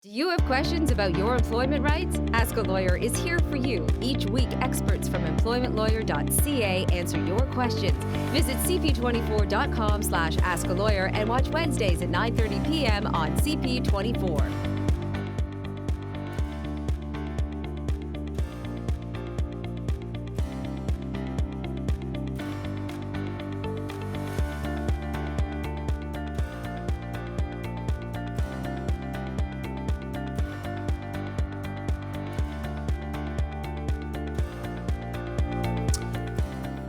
Do you have questions about your employment rights? Ask a Lawyer is here for you. Each week, experts from EmploymentLawyer.ca answer your questions. Visit cp24.com/askalawyer and watch Wednesdays at 9:30 p.m. on CP24.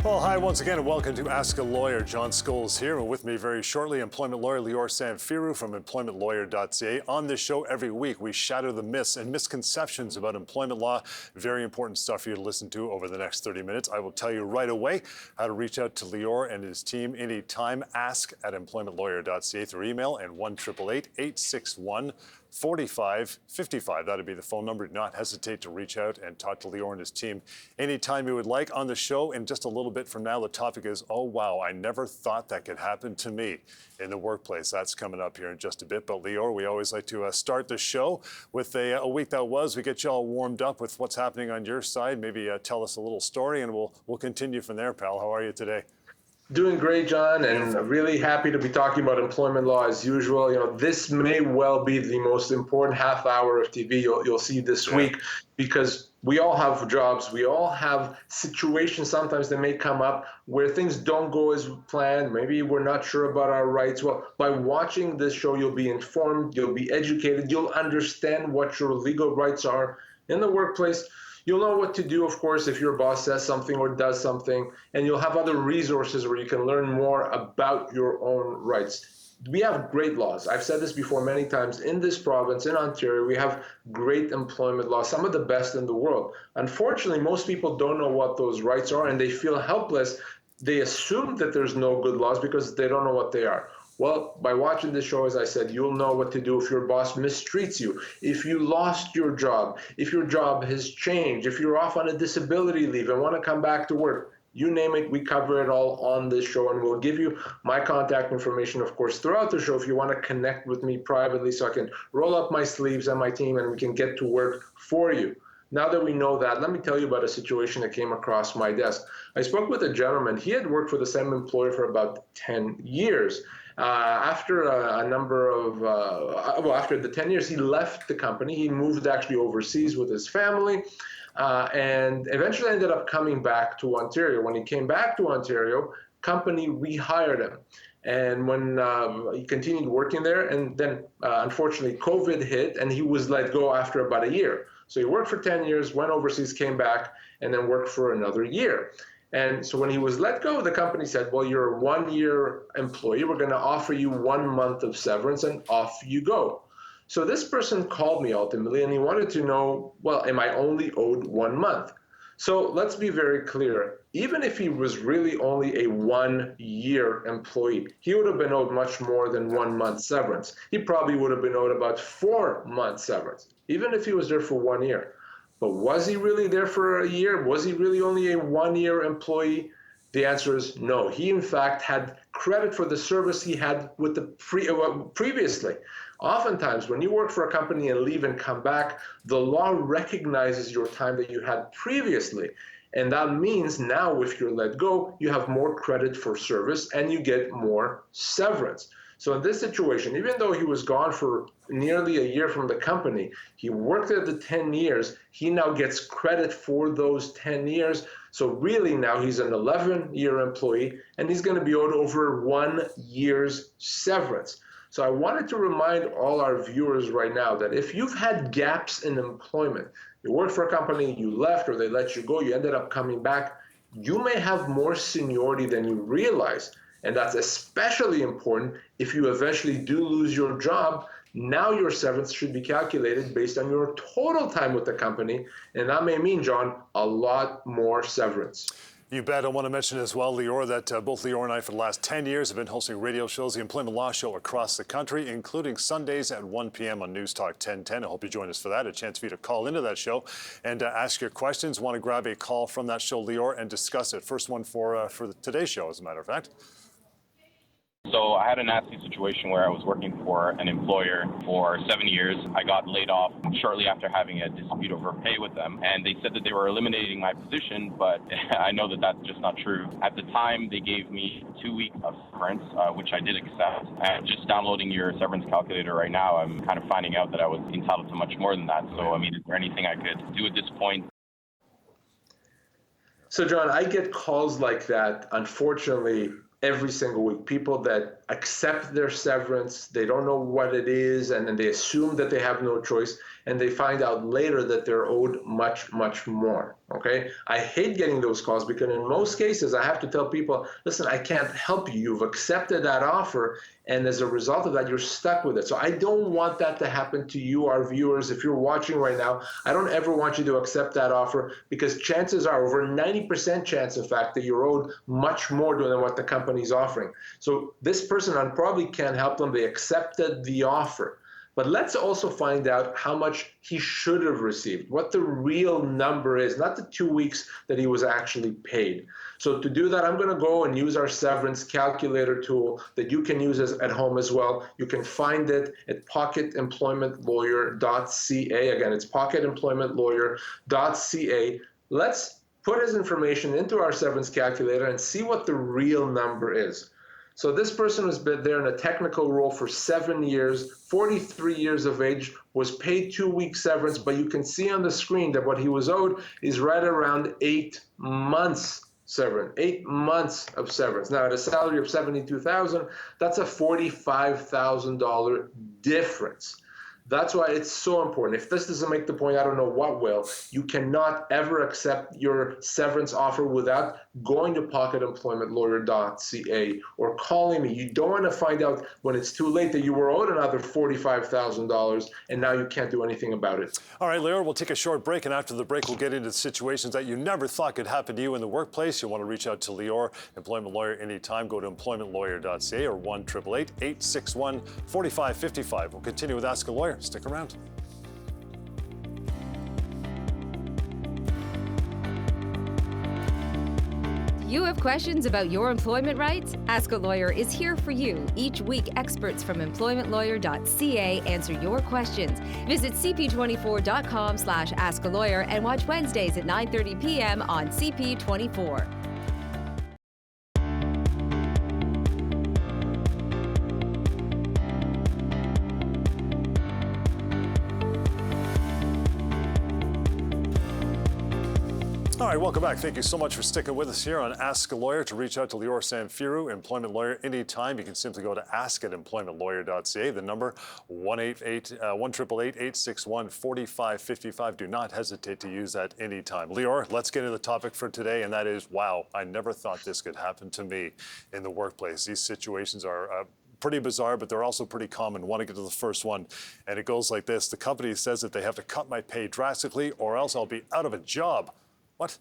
Well, hi once again and welcome to Ask a Lawyer. John Scholes here, and with me very shortly, employment lawyer Lior Samfiru from EmploymentLawyer.ca. On this show every week, we shatter the myths and misconceptions about employment law. Very important stuff for you to listen to over the next 30 minutes. I will tell you right away how to reach out to Lior and his team anytime. Ask at EmploymentLawyer.ca through email and 1-888-861-4555. That'd be the phone number. Do not hesitate to reach out and talk to Lior and his team anytime you would like. On the show, in just a little bit from now, the topic is, oh wow, I never thought that could happen to me in the workplace. That's coming up here in just a bit. But Lior, we always like to start the show with a week that was. We get you all warmed up with what's happening on your side. Maybe tell us a little story, and we'll continue from there, pal. How are you today? Doing great, John, and really happy to be talking about employment law as usual. You know, this may well be the most important half hour of TV you'll see this week, because we all have jobs. We all have situations sometimes that may come up where things don't go as planned. Maybe we're not sure about our rights. Well, by watching this show, you'll be informed, you'll be educated, you'll understand what your legal rights are in the workplace. You'll know what to do, of course, if your boss says something or does something, and you'll have other resources where you can learn more about your own rights. We have great laws. I've said this before many times. In this province, in Ontario, we have great employment laws, some of the best in the world. Unfortunately, most people don't know what those rights are, and they feel helpless. They assume that there's no good laws because they don't know what they are. Well, by watching this show, as I said, you'll know what to do if your boss mistreats you, if you lost your job, if your job has changed, if you're off on a disability leave and want to come back to work. You name it, we cover it all on this show, and we'll give you my contact information, of course, throughout the show if you want to connect with me privately so I can roll up my sleeves and my team and we can get to work for you. Now that we know that, let me tell you about a situation that came across my desk. I spoke with a gentleman. He had worked for the same employer for about 10 years. After after the 10 years, he left the company. He moved actually overseas with his family, and eventually ended up coming back to Ontario. When he came back to Ontario, company rehired him. And when he continued working there, and then unfortunately COVID hit, and he was let go after about a year. So he worked for 10 years, went overseas, came back, and then worked for another year. And so when he was let go, the company said, well, you're a one-year employee. We're going to offer you 1 month of severance, and off you go. So this person called me ultimately, and he wanted to know, well, am I only owed 1 month? So let's be very clear. Even if he was really only a 1-year employee, he would have been owed much more than 1 month severance. He probably would have been owed about 4 months severance, even if he was there for 1 year. But was he really there for a year? Was he really only a 1-year employee? The answer is no. He, in fact, had credit for the service he had with the previously. Oftentimes, when you work for a company and leave and come back, the law recognizes your time that you had previously. And that means now, if you're let go, you have more credit for service and you get more severance. So in this situation, even though he was gone for nearly a year from the company, he worked there the 10 years, he now gets credit for those 10 years. So really now he's an 11-year employee, and he's going to be owed over 1 year's severance. So I wanted to remind all our viewers right now that if you've had gaps in employment, you worked for a company, you left, or they let you go, you ended up coming back, you may have more seniority than you realize. And that's especially important if you eventually do lose your job. Now your severance should be calculated based on your total time with the company. And that may mean, John, a lot more severance. You bet. I want to mention as well, Lior, that both Lior and I for the last 10 years have been hosting radio shows, the Employment Law Show, across the country, including Sundays at 1 p.m. on News Talk 1010. I hope you join us for that. A chance for you to call into that show and ask your questions. Want to grab a call from that show, Lior, and discuss it. First one for today's show, as a matter of fact. So I had a nasty situation where I was working for an employer for 7 years. I got laid off shortly after having a dispute over pay with them, and they said that they were eliminating my position, but I know that that's just not true. At the time, they gave me 2 weeks of severance, which I did accept. And just downloading your severance calculator right now, I'm kind of finding out that I was entitled to much more than that. So, I mean, is there anything I could do at this point? So, John, I get calls like that, unfortunately, every single week. People that accept their severance, they don't know what it is, and then they assume that they have no choice, and they find out later that they're owed much, much more, okay? I hate getting those calls because in most cases, I have to tell people, listen, I can't help you. You've accepted that offer, and as a result of that, you're stuck with it. So I don't want that to happen to you, our viewers. If you're watching right now, I don't ever want you to accept that offer because chances are, over 90% chance, in fact, that you're owed much more than what the company's offering. So this person, I probably can't help them. They accepted the offer. But let's also find out how much he should have received, what the real number is, not the 2 weeks that he was actually paid. So to do that, I'm going to go and use our severance calculator tool that you can use at home as well. You can find it at pocketemploymentlawyer.ca. Again, it's pocketemploymentlawyer.ca. Let's put his information into our severance calculator and see what the real number is. So this person has been there in a technical role for 7 years, 43 years of age, was paid 2 weeks severance, but you can see on the screen that what he was owed is right around 8 months severance, 8 months of severance. Now, at a salary of $72,000, that's a $45,000 difference. That's why it's so important. If this doesn't make the point, I don't know what will. You cannot ever accept your severance offer without going to pocketemploymentlawyer.ca or calling me. You don't want to find out when it's too late that you were owed another $45,000 and now you can't do anything about it. All right, Lior, we'll take a short break, and after the break, we'll get into situations that you never thought could happen to you in the workplace. You'll want to reach out to Lior, Employment Lawyer, anytime. Go to EmploymentLawyer.ca or 1-888-861-4555. We'll continue with Ask a Lawyer. Stick around. You have questions about your employment rights? Ask a Lawyer is here for you. Each week, experts from EmploymentLawyer.ca answer your questions. Visit cp24.com/askalawyer and watch Wednesdays at 9:30 p.m. on CP24. All right, welcome back. Thank you so much for sticking with us here on Ask a Lawyer. To reach out to Lior Samfiru, Employment Lawyer, anytime, you can simply go to ask@employmentlawyer.ca. The number 1-888-861-4555. Do not hesitate to use that anytime. Lior, let's get into the topic for today, and that is, wow, I never thought this could happen to me in the workplace. These situations are pretty bizarre, but they're also pretty common. I want to get to the first one, and it goes like this. The company says that they have to cut my pay drastically or else I'll be out of a job. What?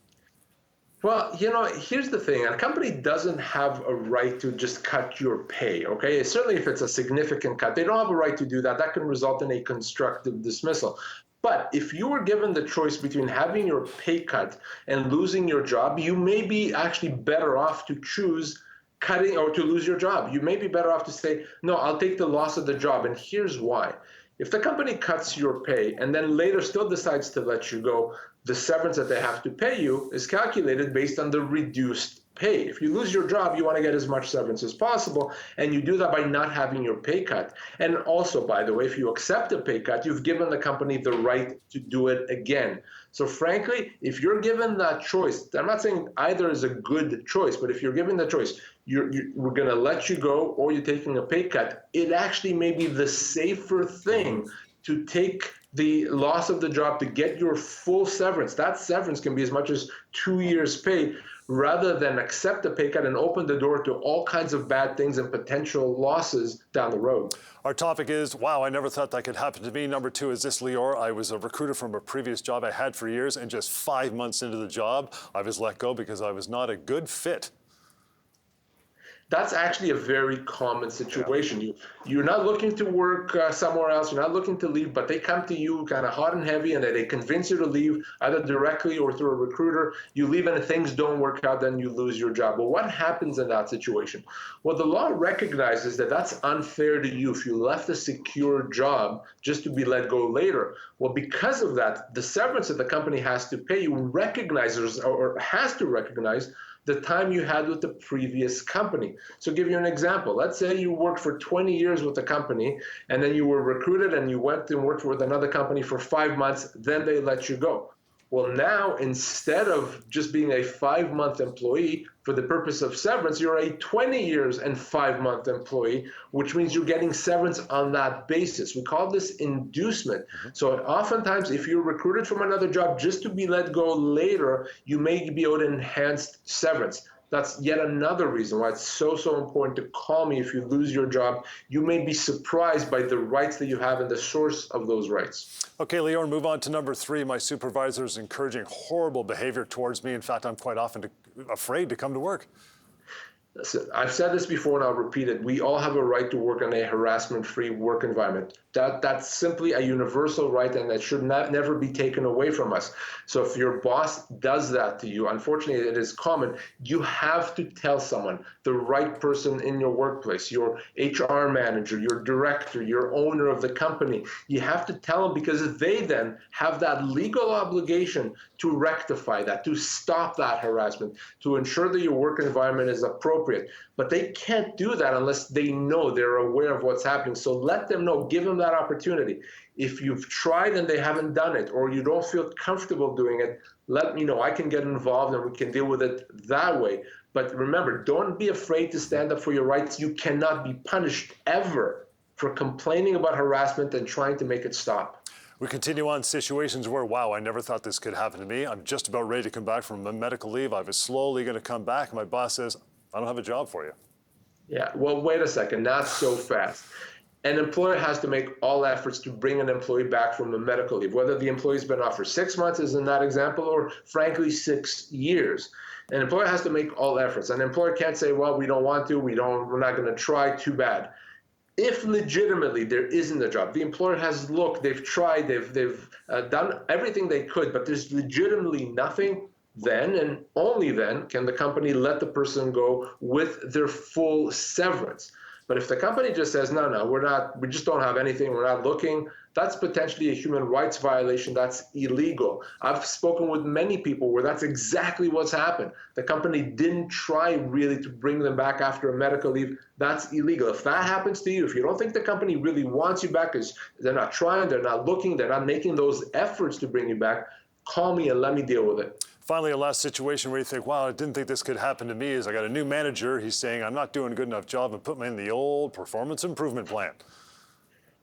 Well, you know, here's the thing. A company doesn't have a right to just cut your pay, okay? Certainly if it's a significant cut. They don't have a right to do that. That can result in a constructive dismissal. But if you were given the choice between having your pay cut and losing your job, you may be actually better off to choose cutting or to lose your job. You may be better off to say, no, I'll take the loss of the job. And here's why. If the company cuts your pay and then later still decides to let you go, the severance that they have to pay you is calculated based on the reduced pay. If you lose your job, you want to get as much severance as possible, and you do that by not having your pay cut. And also, by the way, if you accept a pay cut, you've given the company the right to do it again. So frankly, if you're given that choice, I'm not saying either is a good choice, but if you're given the choice, we're going to let you go or you're taking a pay cut, it actually may be the safer thing to take the loss of the job to get your full severance. That severance can be as much as 2 years' pay, rather than accept a pay cut and open the door to all kinds of bad things and potential losses down the road. Our topic is, wow, I never thought that could happen to me. Number two is this, Lior. I was a recruiter from a previous job I had for years, and just 5 months into the job, I was let go because I was not a good fit. That's actually a very common situation. You're not looking to work somewhere else. You're not looking to leave, but they come to you kind of hot and heavy, and they convince you to leave either directly or through a recruiter. You leave, and if things don't work out, then you lose your job. Well, what happens in that situation? Well, the law recognizes that that's unfair to you if you left a secure job just to be let go later. Well, because of that, the severance that the company has to pay you recognizes or has to recognize the time you had with the previous company. So give you an example. Let's say you worked for 20 years with the company, and then you were recruited and you went and worked with another company for 5 months, then they let you go. Well, now, instead of just being a 5-month employee, for the purpose of severance, you're a 20 years and 5-month employee, which means you're getting severance on that basis. We call this inducement. So oftentimes, if you're recruited from another job just to be let go later, you may be owed enhanced severance. That's yet another reason why it's so important to call me if you lose your job. You may be surprised by the rights that you have and the source of those rights. Okay, Lior, move on to number 3. My supervisor is encouraging horrible behavior towards me. In fact, I'm quite often afraid to come to work. Listen, I've said this before and I'll repeat it. We all have a right to work in a harassment-free work environment. That's simply a universal right, and that should never be taken away from us. So if your boss does that to you, unfortunately it is common, you have to tell someone, the right person in your workplace, your HR manager, your director, your owner of the company. You have to tell them, because they then have that legal obligation to rectify that, to stop that harassment, to ensure that your work environment is appropriate. But they can't do that unless they know, they're aware of what's happening. So let them know, give them that opportunity. If you've tried and they haven't done it, or you don't feel comfortable doing it, let me know. I can get involved and we can deal with it that way. But remember, don't be afraid to stand up for your rights. You cannot be punished ever for complaining about harassment and trying to make it stop. We continue on situations where, wow, I never thought this could happen to me. I'm just about ready to come back from a medical leave. I was slowly going to come back. And my boss says, I don't have a job for you. Yeah, well, wait a second, not so fast. An employer has to make all efforts to bring an employee back from a medical leave, whether the employee's been off for 6 months, as in that example, or frankly, 6 years. An employer has to make all efforts. An employer can't say, well, we don't want to, we're not going to try, too bad. If legitimately there isn't a job, the employer has looked, they've tried, they've done everything they could, but there's legitimately nothing, then and only then can the company let the person go with their full severance. But if the company just says, no, we just don't have anything, we're not looking, that's potentially a human rights violation. That's illegal. I've spoken with many people where that's exactly what's happened. The company didn't try really to bring them back after a medical leave. That's illegal. If that happens to you, if you don't think the company really wants you back because they're not trying, they're not looking, they're not making those efforts to bring you back, call me and let me deal with it. Finally, a last situation where you think, wow, I didn't think this could happen to me is I got a new manager. He's saying I'm not doing a good enough job and put me in the old performance improvement plan.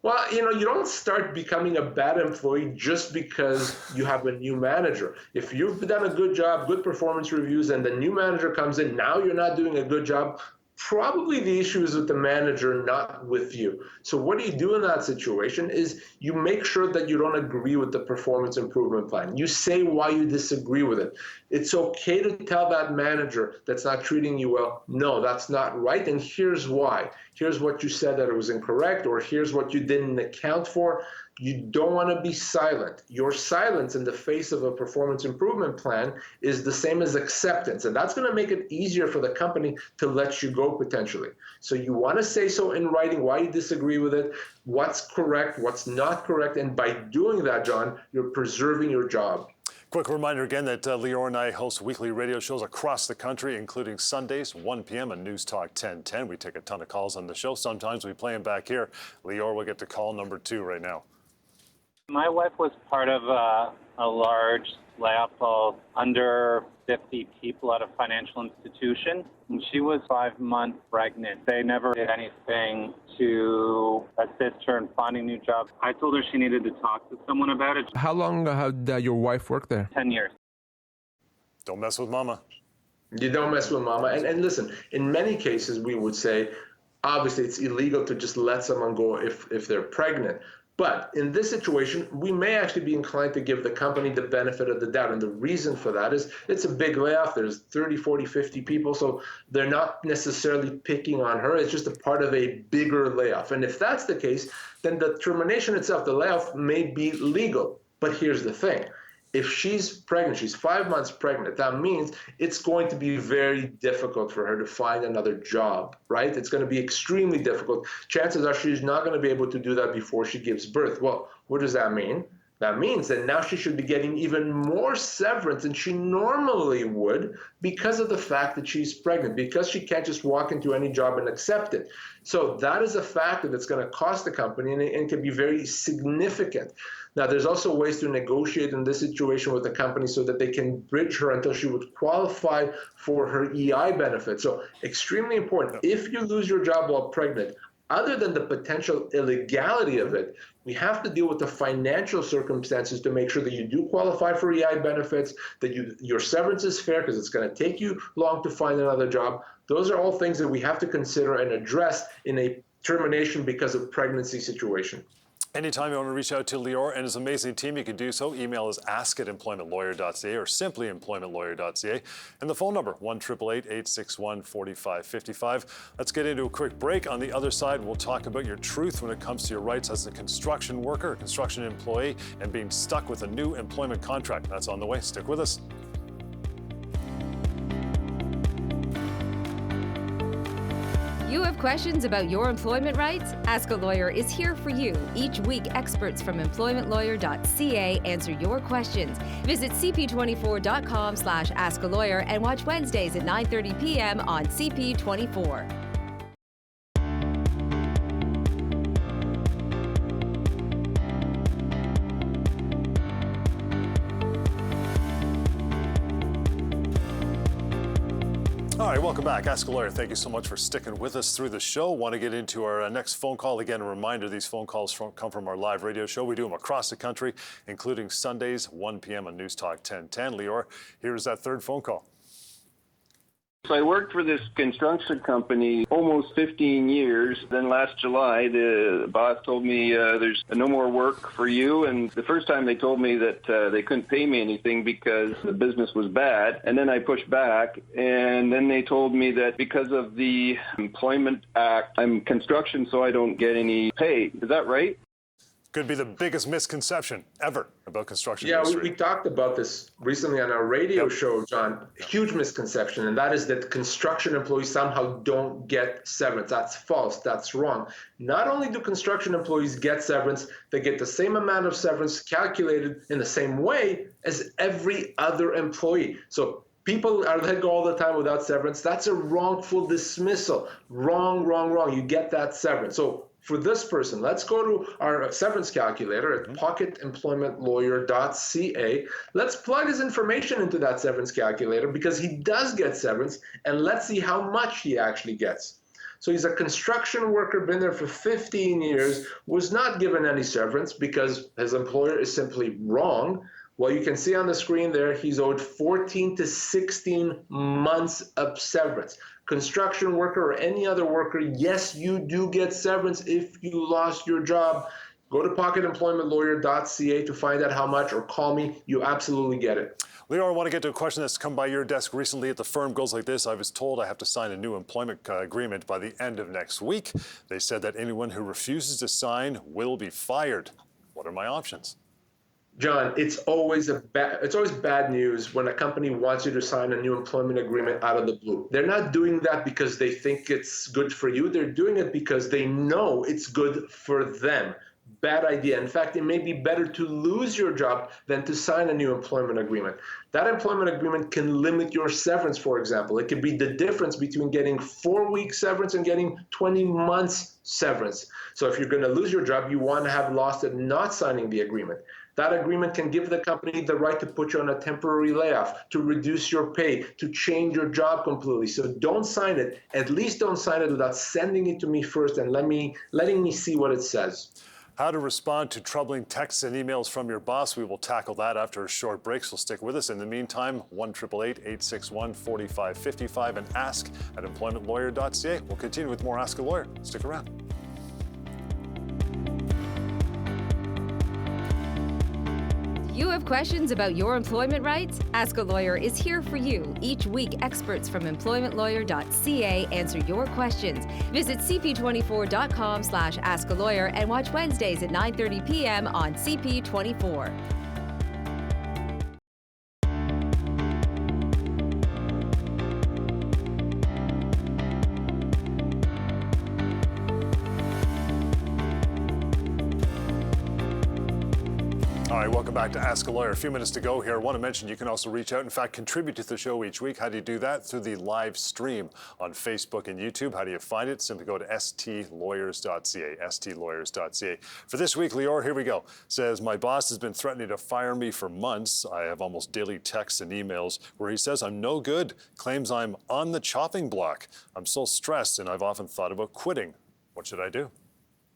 Well, you don't start becoming a bad employee just because you have a new manager. If you've done a good job, good performance reviews, and the new manager comes in, now you're not doing a good job, probably the issue is with the manager, not with you. So what do you do in that situation is you make sure that you don't agree with the performance improvement plan. You say why you disagree with it. It's okay to tell that manager that's not treating you well, no, that's not right, and here's why. Here's what you said that it was incorrect, or here's what you didn't account for. You don't want to be silent. Your silence in the face of a performance improvement plan is the same as acceptance, and that's going to make it easier for the company to let you go potentially. So you want to say so in writing, why you disagree with it, what's correct, what's not correct, and by doing that, John, you're preserving your job. Quick reminder again that Lior and I host weekly radio shows across the country, including Sundays, 1 p.m. on News Talk 1010. We take a ton of calls on the show. Sometimes we play them back here. Lior will get to call number 2 right now. My wife was part of a large layoff of under 50 people at a financial institution, and she was 5 months pregnant. They never did anything to assist her in finding new jobs. I told her she needed to talk to someone about it. How long had your wife worked there? 10 years. Don't mess with mama. You don't mess with mama. And listen, in many cases, we would say, obviously, it's illegal to just let someone go if they're pregnant. But in this situation, we may actually be inclined to give the company the benefit of the doubt. And the reason for that is it's a big layoff. There's 30, 40, 50 people. So they're not necessarily picking on her. It's just a part of a bigger layoff. And if that's the case, then the termination itself, the layoff, may be legal. But here's the thing. If she's pregnant, she's 5 months pregnant, that means it's going to be very difficult for her to find another job, right? It's going to be extremely difficult. Chances are she's not going to be able to do that before she gives birth. Well, what does that mean? That means that now she should be getting even more severance than she normally would because of the fact that she's pregnant, because she can't just walk into any job and accept it. So that is a factor that's going to cost the company, and it can be very significant. Now, there's also ways to negotiate in this situation with the company so that they can bridge her until she would qualify for her EI benefit. So extremely important. If you lose your job while pregnant, other than the potential illegality of it, we have to deal with the financial circumstances to make sure that you do qualify for EI benefits, that your severance is fair because it's going to take you long to find another job. Those are all things that we have to consider and address in a termination because of pregnancy situation. Anytime you want to reach out to Lior and his amazing team, you can do so. Email is ask@employmentlawyer.ca or simply employmentlawyer.ca. And the phone number, 1-888-861-4555. Let's get into a quick break. On the other side, we'll talk about your truth when it comes to your rights as a construction worker, a construction employee, and being stuck with a new employment contract. That's on the way. Stick with us. You have questions about your employment rights? Ask a Lawyer is here for you. Each week, experts from EmploymentLawyer.ca answer your questions. Visit cp24.com/askalawyer and watch Wednesdays at 9:30 p.m. on CP24. All right, welcome back. Ask a Lawyer. Thank you so much for sticking with us through the show. Want to get into our next phone call. Again, a reminder, these phone calls come from our live radio show. We do them across the country, including Sundays, 1 p.m. on News Talk 1010. Lior, here's that third phone call. So I worked for this construction company almost 15 years. Then last July, the boss told me there's no more work for you. And the first time they told me that they couldn't pay me anything because the business was bad. And then I pushed back. And then they told me that because of the Employment Act, I'm construction, so I don't get any pay. Is that right? Could be the biggest misconception ever about construction Yeah, industry. we talked about this recently on our radio show, John. Huge misconception, and that is that construction employees somehow don't get severance. That's false. That's wrong. Not only do construction employees get severance, they get the same amount of severance calculated in the same way as every other employee. So people are let go all the time without severance. That's a wrongful dismissal. Wrong, wrong, wrong. You get that severance. So for this person, let's go to our severance calculator at pocketemploymentlawyer.ca. Let's plug his information into that severance calculator because he does get severance, and let's see how much he actually gets. So he's a construction worker, been there for 15 years, was not given any severance because his employer is simply wrong. Well, you can see on the screen there, he's owed 14 to 16 months of severance. Construction worker or any other worker, yes, you do get severance if you lost your job. Go to pocketemploymentlawyer.ca to find out how much, or call me. You absolutely get it. Lior, I want to get to a question that's come by your desk recently at the firm. Goes like this. I was told I have to sign a new employment agreement by the end of next week. They said that anyone who refuses to sign will be fired. What are my options? John, it's always bad news when a company wants you to sign a new employment agreement out of the blue. They're not doing that because they think it's good for you. They're doing it because they know it's good for them. Bad idea. In fact, it may be better to lose your job than to sign a new employment agreement. That employment agreement can limit your severance, for example. It could be the difference between getting 4-week severance and getting 20 months severance. So if you're going to lose your job, you want to have lost it not signing the agreement. That agreement can give the company the right to put you on a temporary layoff, to reduce your pay, to change your job completely. So don't sign it. At least don't sign it without sending it to me first and letting me see what it says. How to respond to troubling texts and emails from your boss. We will tackle that after a short break, so stick with us. In the meantime, 1-888-861-4555 and ask@employmentlawyer.ca. We'll continue with more Ask a Lawyer. Stick around. You have questions about your employment rights? Ask a Lawyer is here for you. Each week, experts from EmploymentLawyer.ca answer your questions. Visit cp24.com/askalawyer and watch Wednesdays at 9:30 p.m. on CP24. All right, welcome back to Ask a Lawyer. A few minutes to go here. I want to mention you can also reach out, in fact, contribute to the show each week. How do you do that? Through the live stream on Facebook and YouTube. How do you find it? Simply go to stlawyers.ca, stlawyers.ca. For this week, Lior, here we go. Says, my boss has been threatening to fire me for months. I have almost daily texts and emails where he says I'm no good, claims I'm on the chopping block. I'm so stressed and I've often thought about quitting. What should I do?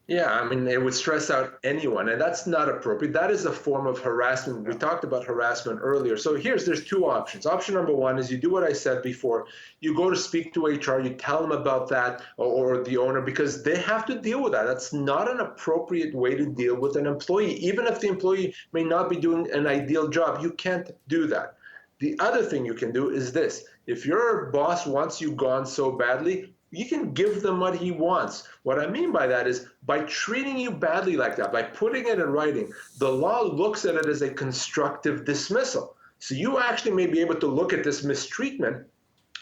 Yeah, I mean, it would stress out anyone, and that's not appropriate. That is a form of harassment. We talked about harassment earlier. So there's two options. Option number one is you do what I said before. You go to speak to HR, you tell them about that, or the owner, because they have to deal with that. That's not an appropriate way to deal with an employee. Even if the employee may not be doing an ideal job, you can't do that. The other thing you can do is this. If your boss wants you gone so badly, you can give them what he wants. What I mean by that is by treating you badly like that, by putting it in writing, the law looks at it as a constructive dismissal. So you actually may be able to look at this mistreatment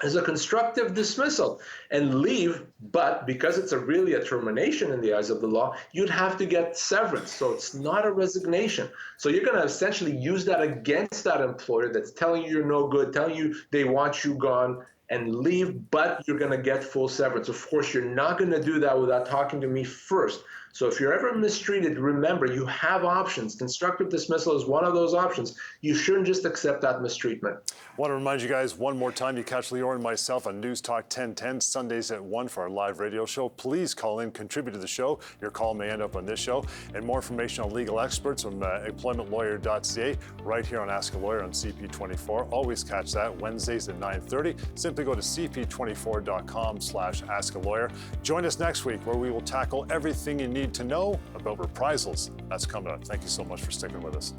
as a constructive dismissal and leave, but because it's really a termination in the eyes of the law, you'd have to get severance. So it's not a resignation. So you're going to essentially use that against that employer that's telling you you're no good, telling you they want you gone, and leave, but you're going to get full severance. Of course, you're not going to do that without talking to me first. So if you're ever mistreated, remember, you have options. Constructive dismissal is one of those options. You shouldn't just accept that mistreatment. I want to remind you guys one more time, you catch Lior and myself on News Talk 1010, Sundays at 1 for our live radio show. Please call in, contribute to the show. Your call may end up on this show. And more information on legal experts from EmploymentLawyer.ca right here on Ask a Lawyer on CP24. Always catch that Wednesdays at 9:30. Simply go to cp24.com/askalawyer. Join us next week where we will tackle everything you need to know about reprisals. That's coming up. Thank you so much for sticking with us.